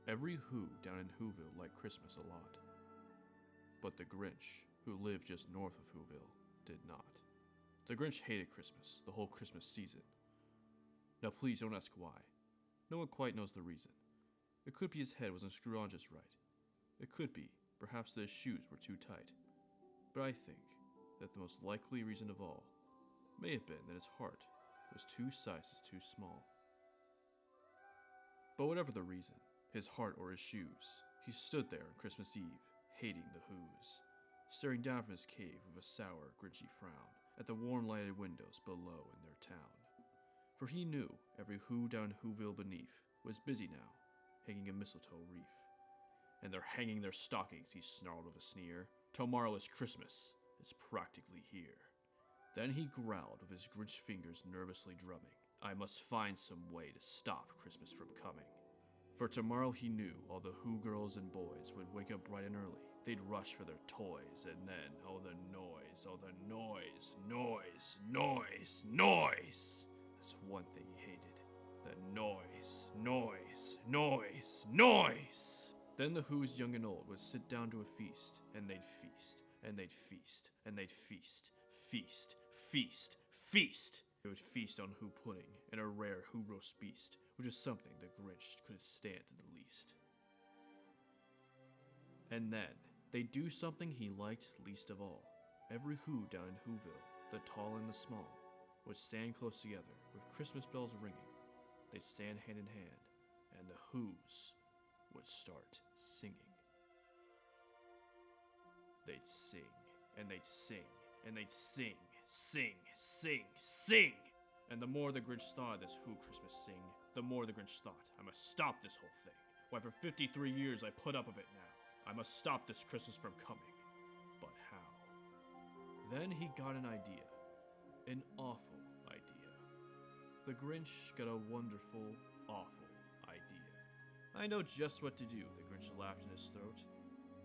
Every Who down in Whoville liked Christmas a lot. But the Grinch, who lived just north of Whoville, did not. The Grinch hated Christmas, the whole Christmas season. Now please don't ask why. No one quite knows the reason. It could be his head wasn't screwed on just right. It could be, perhaps, that his shoes were too tight. But I think that the most likely reason of all may have been that his heart was 2 sizes too small. But whatever the reason, his heart or his shoes, he stood there on Christmas Eve, hating the Whos, staring down from his cave with a sour, grinchy frown at the warm lighted windows below in their town. For he knew every Who down Whoville beneath was busy now, hanging a mistletoe wreath. And they're hanging their stockings, he snarled with a sneer. Tomorrow is Christmas, it's practically here. Then he growled with his Grinch fingers nervously drumming. I must find some way to stop Christmas from coming. For tomorrow he knew all the Who girls and boys would wake up bright and early. They'd rush for their toys, and then, oh the noise, noise. That's one thing he hated. The noise. Then the Who's young and old would sit down to a feast, and they'd feast, and they'd feast, and they'd feast. They would feast on Who pudding and a rare Who roast beast, which was something the Grinch couldn't stand at the least. And then, they'd do something he liked least of all. Every Who down in Whoville, the tall and the small, would stand close together with Christmas bells ringing. They'd stand hand in hand, and the Whos would start singing. They'd sing, and they'd sing, and they'd sing. And the more the Grinch thought of this Who Christmas sing, the more the Grinch thought, I must stop this whole thing. Why, for 53 years I put up with it now. I must stop this Christmas from coming. But how? Then he got an idea. An awful idea. The Grinch got a wonderful, awful idea. I know just what to do, the Grinch laughed in his throat.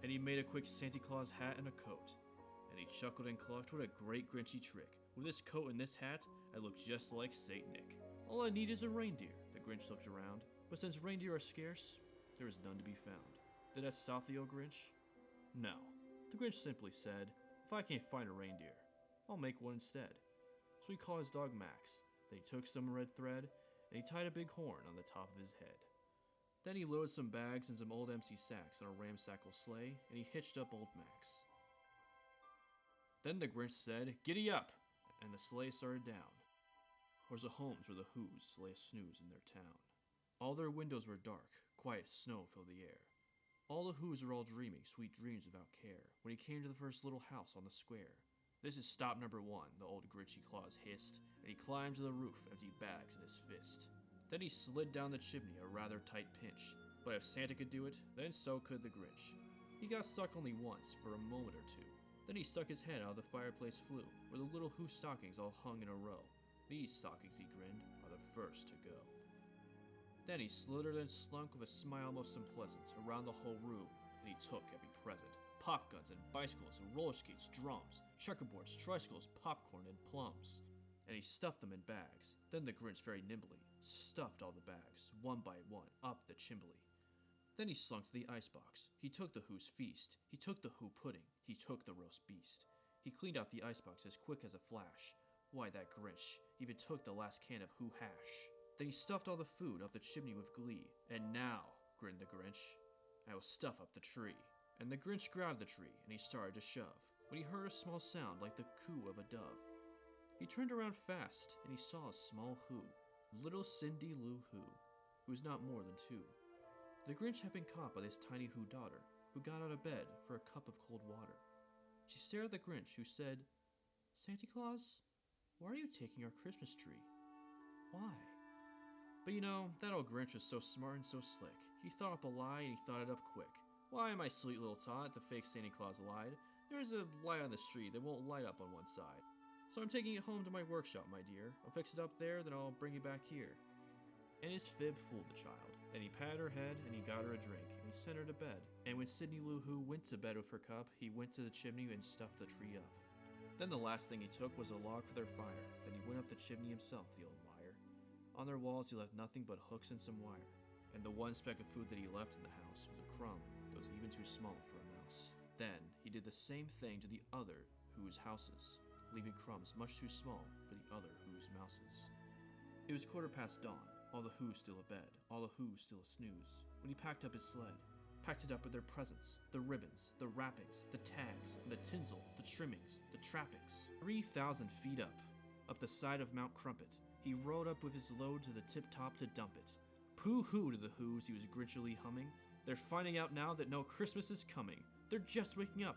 And he made a quick Santa Claus hat and a coat. And he chuckled and clucked, what a great Grinchy trick. With this coat and this hat, I look just like Saint Nick. All I need is a reindeer, the Grinch looked around. But since reindeer are scarce, there is none to be found. Did that stop the old Grinch? No. The Grinch simply said, if I can't find a reindeer, I'll make one instead. So he called his dog Max. Then he took some red thread, and he tied a big horn on the top of his head. Then he loaded some bags and some old empty sacks on a ramshackle sleigh, and he hitched up old Max. Then the Grinch said, giddy up! And the sleigh started down towards the homes where the Whos lay a snooze in their town. All their windows were dark, quiet snow filled the air. All the Whos were all dreaming sweet dreams without care when he came to the first little house on the square. This is stop number 1, the old Grinchy Claus hissed, and he climbed to the roof, empty bags in his fist. Then he slid down the chimney, a rather tight pinch, but if Santa could do it, then so could the Grinch. He got stuck only once, for a moment or two. Then he stuck his head out of the fireplace flue, where the little Who stockings all hung in a row. These stockings, he grinned, are the first to go. Then he slithered and slunk with a smile most unpleasant around the whole room, and he took every present. Pop guns and bicycles and roller skates, drums, checkerboards, tricycles, popcorn, and plums. And he stuffed them in bags. Then the Grinch very nimbly stuffed all the bags, one by one, up the chimbley. Then he slunk to the icebox. He took the Who's feast. He took the Who pudding. He took the roast beast. He cleaned out the icebox as quick as a flash. Why, that Grinch even took the last can of Who hash. Then he stuffed all the food up the chimney with glee. And now, grinned the Grinch, I will stuff up the tree. And the Grinch grabbed the tree, and he started to shove, when he heard a small sound like the coo of a dove. He turned around fast, and he saw a small Who, little Cindy Lou Who, who was not more than 2. The Grinch had been caught by this tiny Who daughter, who got out of bed for a cup of cold water. She stared at the Grinch, who said, Santa Claus, why are you taking our Christmas tree? Why? But you know, that old Grinch was so smart and so slick. He thought up a lie, and he thought it up quick. Why, my sweet little tot, the fake Santa Claus lied. There's a light on the street that won't light up on one side. So I'm taking it home to my workshop, my dear. I'll fix it up there, then I'll bring it back here. And his fib fooled the child. Then he patted her head, and he got her a drink, and he sent her to bed. And when Cindy Lou Who went to bed with her cup, he went to the chimney and stuffed the tree up. Then the last thing he took was a log for their fire. Then he went up the chimney himself, the old liar. On their walls he left nothing but hooks and some wire. and the one speck of food that he left in the house was a crumb that was even too small for a mouse. Then he did the same thing to the other Who's houses, leaving crumbs much too small for the other Who's mouses. It was 15:15 dawn, all the Who's still abed, all the Who's still a snooze, when he packed up his sled, packed it up with their presents, the ribbons, the wrappings, the tags, and the tinsel, the trimmings, the trappings. 3,000 feet up the side of Mount Crumpet, he rode up with his load to the tip-top to dump it. Pooh-hoo to the Who's, he was grinchily humming. They're finding out now that no Christmas is coming. They're just waking up.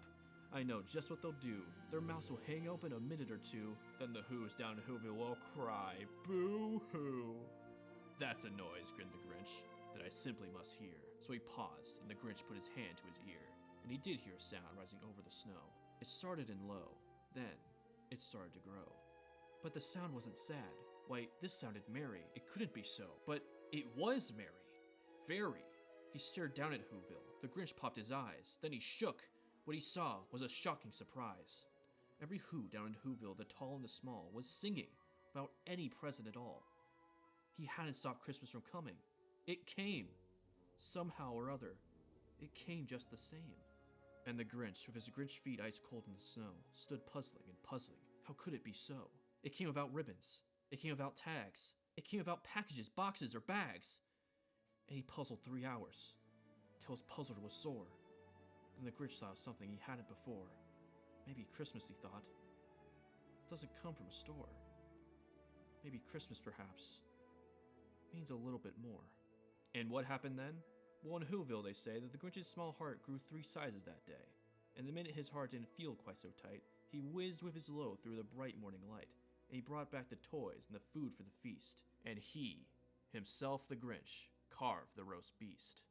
I know just what they'll do. Their mouths will hang open a minute or two. Then the Who's down in Whoville will cry, boo-hoo. That's a noise, grinned the Grinch, that I simply must hear. So he paused, and the Grinch put his hand to his ear, and he did hear a sound rising over the snow. It started in low, then it started to grow. But the sound wasn't sad. Why, this sounded merry. It couldn't be so. But it was merry. Very. He stared down at Whoville. The Grinch popped his eyes. Then he shook. What he saw was a shocking surprise. Every Who down in Whoville, the tall and the small, was singing without any present at all. He hadn't stopped Christmas from coming. It came. Somehow or other. It came just the same. And the Grinch, with his Grinch feet ice cold in the snow, stood puzzling and puzzling. How could it be so? It came without ribbons. It came without tags. It came without packages, boxes, or bags. And he puzzled 3 hours, till his puzzler was sore. Then the Grinch saw something he hadn't before. Maybe Christmas, he thought, doesn't come from a store. Maybe Christmas, perhaps, means a little bit more. And what happened then? Well, in Whoville, they say that the Grinch's small heart grew 3 sizes that day. And the minute his heart didn't feel quite so tight, he whizzed with his load through the bright morning light, and he brought back the toys and the food for the feast. And he, himself the Grinch, carved the roast beast.